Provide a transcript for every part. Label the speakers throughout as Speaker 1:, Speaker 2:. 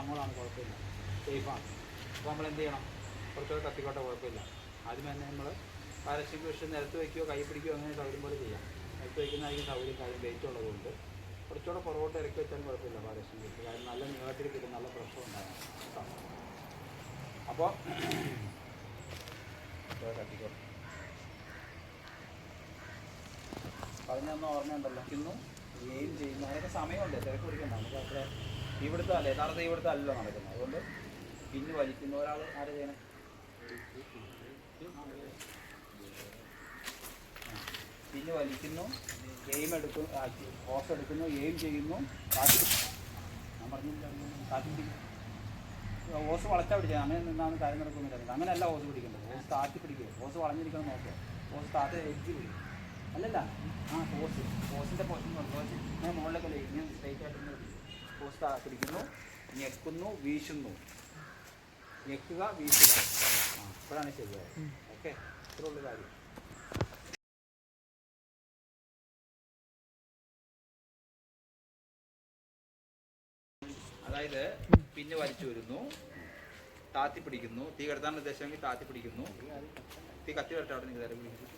Speaker 1: അങ്ങോട്ടാണ് കുഴപ്പമില്ല, സേഫാണ്. അപ്പോൾ നമ്മൾ എന്ത് ചെയ്യണം? കുറച്ചുകൂടെ കത്തിക്കോട്ടെ, കുഴപ്പമില്ല. ആദ്യം തന്നെ നമ്മൾ ഫയർ എക്സ്റ്റിംഗ്വിഷർ നിലത്ത് വയ്ക്കുകയോ കൈ പിടിക്കുകയോ അങ്ങനെ സൗകര്യം പോലെ ചെയ്യാം. നിലത്ത് വയ്ക്കുന്നതായിരിക്കും സൗകര്യം, കാര്യം വെയിറ്റ് ഉള്ളതുകൊണ്ട്. കുറച്ചുകൂടെ പുറകോട്ട് ഇറക്കി വെച്ചാലും കുഴപ്പമില്ല ഫയർ എക്സ്റ്റിംഗ്വിഷർ, കാര്യം നല്ല നീളത്തിൽ കിട്ടും, നല്ല പ്രഷർ ഉണ്ടാകും. അപ്പോൾ കത്തിക്കോട്ടെ. പറഞ്ഞൊന്നും ഓർമ്മയുണ്ടല്ലോ. ഇന്നും എയിം ചെയ്യുന്നു, അതിനൊക്കെ സമയമുണ്ട്, തിരക്ക് പിടിക്കണ്ട. നമുക്ക് അത്ര ഇവിടുത്തെ അല്ലേ, യഥാർത്ഥ ഇവിടുത്തെ അല്ലല്ലോ നടക്കുന്നത്. അതുകൊണ്ട് പിന്ന് വലിക്കുന്ന ഒരാൾ ആരെ ചെയ്യണം? പിന്ന് വലിക്കുന്നു, എയിം എടുക്കും, ഹോസ് എടുക്കുന്നു, എയിം ചെയ്യുന്നു, കാത്തി. ഞാൻ പറഞ്ഞില്ല, കാത്തി ഹോസ് വളച്ചാൽ പിടിച്ചത്. അങ്ങനെ നിന്നാണ് കാര്യം നടക്കുന്നില്ല. അങ്ങനെയല്ല ഹോസ് പിടിക്കേണ്ടത്. ഹോസ് താത്തി പിടിക്കുക. ഹോസ് വളഞ്ഞിരിക്കണം നോക്കുക. ഹോസ് താത്തി എഡ്ജ് പിടിക്കും. അല്ലല്ല, ഹോസിൻ്റെ പൊസിഷൻ ഹോസ് ഇങ്ങനെ മുകളിലേക്കല്ലേ, ഇങ്ങനെ സ്ട്രൈറ്റ് ആയിട്ട് ഹോസ് പിടിക്കുന്നു, ഞെക്കുന്നു, വീശുന്നു. ഞെക്കുക, വീശുക. ഇപ്പോഴാണ് ശരിയായത്. ഓക്കെ, ഇത്ര ഉള്ള കാര്യം. അതായത് പിന്നെ വലിച്ചു വരുന്നു, താത്തി പിടിക്കുന്നു. തീ കടത്താൻ ഉദ്ദേശമെങ്കിൽ താത്തി പിടിക്കുന്നു. തീ കത്തി കടത്തി അവിടെ നിങ്ങൾ പിടിക്കുന്നു.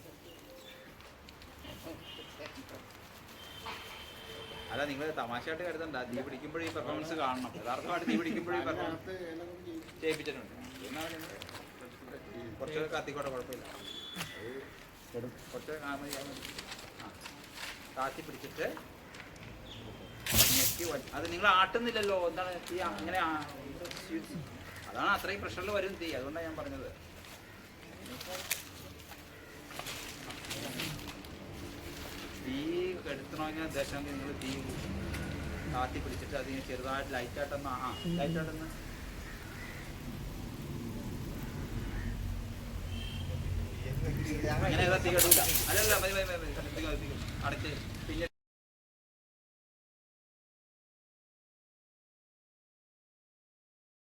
Speaker 1: അല്ല, നിങ്ങൾ തമാശയായിട്ട് കരുതണ്ട. തീ പിടിക്കുമ്പോഴേ ഈ പെർഫോമൻസ് കാണണം. യഥാർത്ഥമായിട്ട് തീ പിടിക്കുമ്പോഴേ പെർഫോമൻസ് ചെയ്യിപ്പിച്ചിട്ടുണ്ട്. കുറച്ചൊക്കെ കത്തിക്കോട്ടെ, കുഴപ്പമില്ല. കുറച്ച് താത്തി പിടിച്ചിട്ട് ഞെക്കി അത് നിങ്ങൾ ആട്ടുന്നില്ലല്ലോ. എന്താണ് തീ അങ്ങനെ? അതാണ് അത്രയും പ്രഷറിൽ വരും തീ. അതുകൊണ്ടാണ് ഞാൻ പറഞ്ഞത്. തീ കെടുത്തണമെങ്കിൽ ഉദ്ദേശം നിങ്ങൾ തീ താത്തി പിടിച്ചിട്ട് അതിന് ചെറുതായിട്ട് ലൈറ്റായിട്ടൊന്ന് ലൈറ്റായിട്ടൊന്ന് അങ്ങനെ തീ കെടൂല. അല്ലല്ല, മതി അടച്ച് പിന്നെ